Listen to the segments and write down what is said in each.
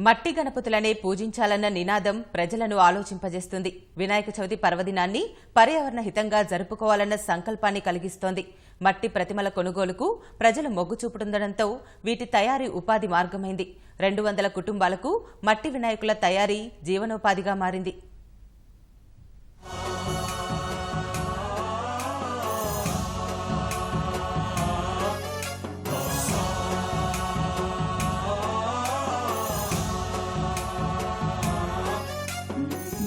మట్టి గణపతులనే పూజించాలన్న నినాదం ప్రజలను ఆలోచింపజేస్తుంది. వినాయక చవితి పర్వదినాన్ని పర్యావరణ హితంగా జరుపుకోవాలన్న సంకల్పాన్ని కలిగిస్తోంది. మట్టి ప్రతిమల కొనుగోలుకు ప్రజలు మొగ్గు చూపుతుండటంతో వీటి తయారీ ఉపాధి మార్గమైంది. 200 కుటుంబాలకు మట్టి వినాయకుల తయారీ జీవనోపాధిగా మారింది.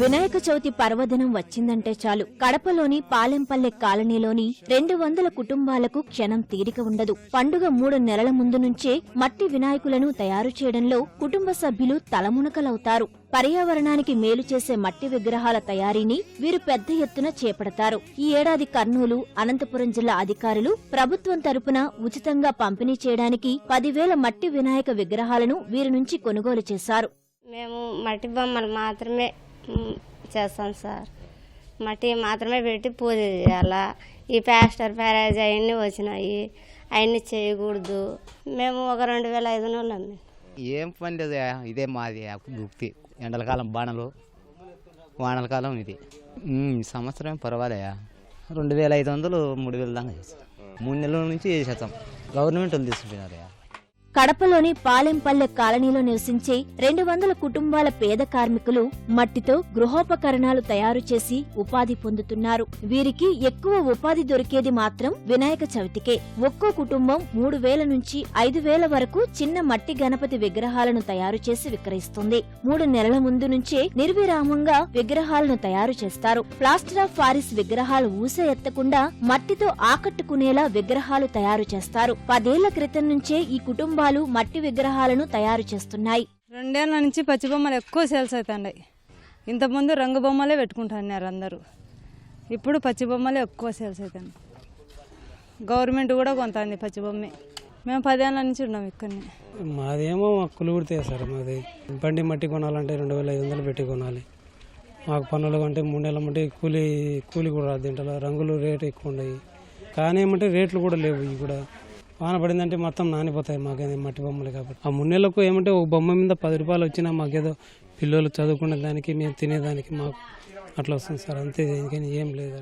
వినాయక చవితి పర్వదినం వచ్చిందంటే చాలు కడపలోని పాలెంపల్లె కాలనీలోని 200 కుటుంబాలకు క్షణం తీరిక ఉండదు. పండుగ 3 నెలల ముందు నుంచే మట్టి వినాయకులను తయారు చేయడంలో కుటుంబ సభ్యులు తలమునకలవుతారు. పర్యావరణానికి మేలు చేసే మట్టి విగ్రహాల తయారీని వీరు పెద్ద ఎత్తున చేపడతారు. ఈ ఏడాది కర్నూలు, అనంతపురం జిల్లా అధికారులు ప్రభుత్వం తరపున ఉచితంగా పంపిణీ చేయడానికి 10,000 మట్టి వినాయక విగ్రహాలను వీరి నుంచి కొనుగోలు చేశారు. మేము మట్టి బొమ్మలు మాత్రమే చేస్తాం సార్. మట్టి మాత్రమే పెట్టి పూజ చేయాలా. ఈ ప్లాస్టర్ ప్యారేజ్ అవన్నీ వచ్చినాయి, అవన్నీ చేయకూడదు. మేము ఒక 2,500 అమ్మి. ఏం పని లేదు, ఇదే మాది గుప్తి. ఎండలకాలం బాణలు, వానలకాలం ఇది. సంవత్సరం పర్వాలేయా 2,500 3,000 దాకా చేస్తాం. 3 నెలల నుంచి చేసేస్తాం. గవర్నమెంట్ వాళ్ళు తీసుకుంటున్నారయ్యా. కడపలోని పాలెంపల్లె కాలనీలో నివసించే 200 కుటుంబాల పేద కార్మికులు మట్టితో గృహోపకరణాలు తయారు చేసి ఉపాధి పొందుతున్నారు. వీరికి ఎక్కువ ఉపాధి దొరికేది మాత్రం వినాయక చవితికే. ఒక్కో కుటుంబం 3,000 నుంచి 5,000 వరకు చిన్న మట్టి గణపతి విగ్రహాలను తయారు చేసి విక్రయిస్తుంది. 3 నెలల ముందు నుంచే నిర్విరామంగా విగ్రహాలను తయారు చేస్తారు. ప్లాస్టర్ ఆఫ్ పారిస్ విగ్రహాలు ఊస ఎత్తకుండా మట్టితో ఆకట్టుకునేలా విగ్రహాలు తయారు చేస్తారు. 10 ఏళ్ల క్రితం నుంచే ఈ కుటుంబం మట్టి విగ్రహాలను తయారు చేస్తున్నాయి. 2 ఏళ్ల నుంచి పచ్చి బొమ్మలు ఎక్కువ సేల్స్ అవుతున్నాయి. ఇంతకుముందు రంగు బొమ్మలే పెట్టుకుంటున్నారు అందరూ. ఇప్పుడు పచ్చి బొమ్మలే ఎక్కువ సేల్స్ అవుతాయి. గవర్నమెంట్ కూడా కొంటుంది పచ్చి బొమ్మే. మేము 10 ఏళ్ల నుంచి ఉన్నాం ఇక్కడనే. మాదేమో కులు కుడితే సార్. మాది బండి మట్టి కొనాలంటే 2,500 పెట్టి కొనాలి. మాకు పనులు అంటే 3 నెలల మట్టి కూలి కూడా రాదు. దీంట్లో రంగులు రేటు ఎక్కువ ఉన్నాయి. కానీ ఏమంటే రేట్లు కూడా లేవు. ఇవి కూడా వాన పడిందంటే మొత్తం నానిపోతాయి మాకేదో మట్టి బొమ్మలు. కాబట్టి ఆ 3 నెలలకు ఏమంటే ఒక బొమ్మ మీద 10 రూపాయలు వచ్చినా మాకేదో పిల్లలు చదువుకునే దానికి, మేము తినేదానికి మాకు అట్లా వస్తుంది సార్. అంతే, దీనికని ఏం లేదు.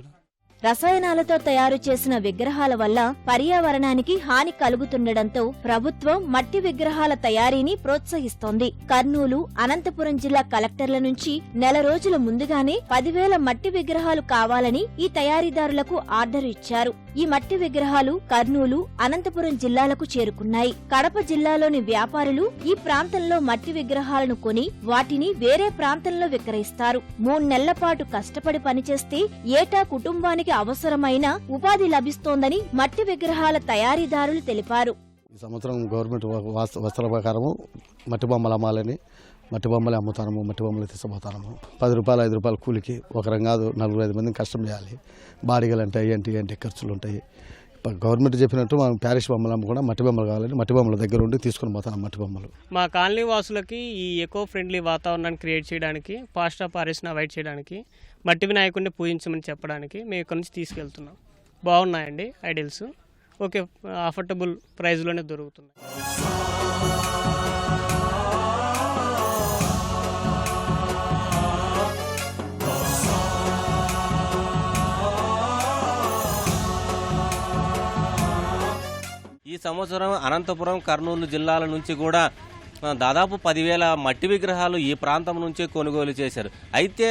రసాయనాలతో తయారు చేసిన విగ్రహాల వల్ల పర్యావరణానికి హాని కలుగుతుండటంతో ప్రభుత్వం మట్టి విగ్రహాల తయారీని ప్రోత్సహిస్తోంది. కర్నూలు, అనంతపురం జిల్లా కలెక్టర్ల నుంచి నెల రోజుల ముందుగానే 10,000 మట్టి విగ్రహాలు కావాలని ఈ తయారీదారులకు ఆర్డర్ ఇచ్చారు. ఈ మట్టి విగ్రహాలు కర్నూలు, అనంతపురం జిల్లాలకు చేరుకున్నాయి. కడప జిల్లాలోని వ్యాపారులు ఈ ప్రాంతంలో మట్టి విగ్రహాలను కొని వాటిని వేరే ప్రాంతంలో విక్రయిస్తారు. 3 నెలల పాటు కష్టపడి పనిచేస్తే ఏటా కుటుంబానికి అవసరమైన ఉపాధి లభిస్తోందని మట్టి విగ్రహాల తయారీదారులు తెలిపారు. ఈ సంవత్సరం గవర్నమెంట్ వస్త్రాల ప్రకారం మట్టి బొమ్మలు అమ్మాలని మట్టి బొమ్మలు అమ్ముతాము. మట్టి బొమ్మలు తీసుకుపోతాము. 10 రూపాయలు 5 రూపాయలు కూలికి ఒకరం కాదు 4-5 మందిని కష్టం చేయాలి. బాడిగలు ఉంటాయి, ఏంటి ఖర్చులు ఉంటాయి. గవర్నమెంట్ చెప్పినట్టు మనం ప్యారిస్ బొమ్మలు అమ్ముకుండా మట్టి బొమ్మలు కావాలని మట్టి బొమ్మల దగ్గర ఉండి తీసుకుని పోతాను. మట్టి బొమ్మలు మా కాలనీ వాసులకి ఈ ఎకో ఫ్రెండ్లీ వాతావరణాన్ని క్రియేట్ చేయడానికి, ప్లాస్టర్ ఆఫ్ పారిస్ని అవాయిడ్ చేయడానికి, మట్టి వినాయకుడిని పూజించమని చెప్పడానికి మేము ఇక్కడ నుంచి తీసుకెళ్తున్నాం. బాగున్నాయండి ఐడియల్స్. ఓకే, అఫోర్డబుల్ ప్రైస్లోనే దొరుకుతున్నాయి. ఈ సంవత్సరం అనంతపురం, కర్నూలు జిల్లాల నుంచి కూడా దాదాపు 10,000 మట్టి విగ్రహాలు ఈ ప్రాంతం నుంచే కొనుగోలు చేశారు. అయితే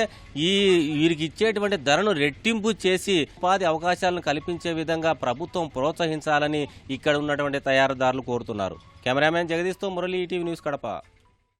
వీరికి ఇచ్చేటువంటి ధరను రెట్టింపు చేసి ఉపాధి అవకాశాలను కల్పించే విధంగా ప్రభుత్వం ప్రోత్సహించాలని ఇక్కడ ఉన్నటువంటి తయారీదారులు కోరుతున్నారు. కెమెరామెన్ జగదీష్తో మురళి, ఈటీవీ న్యూస్, కడప.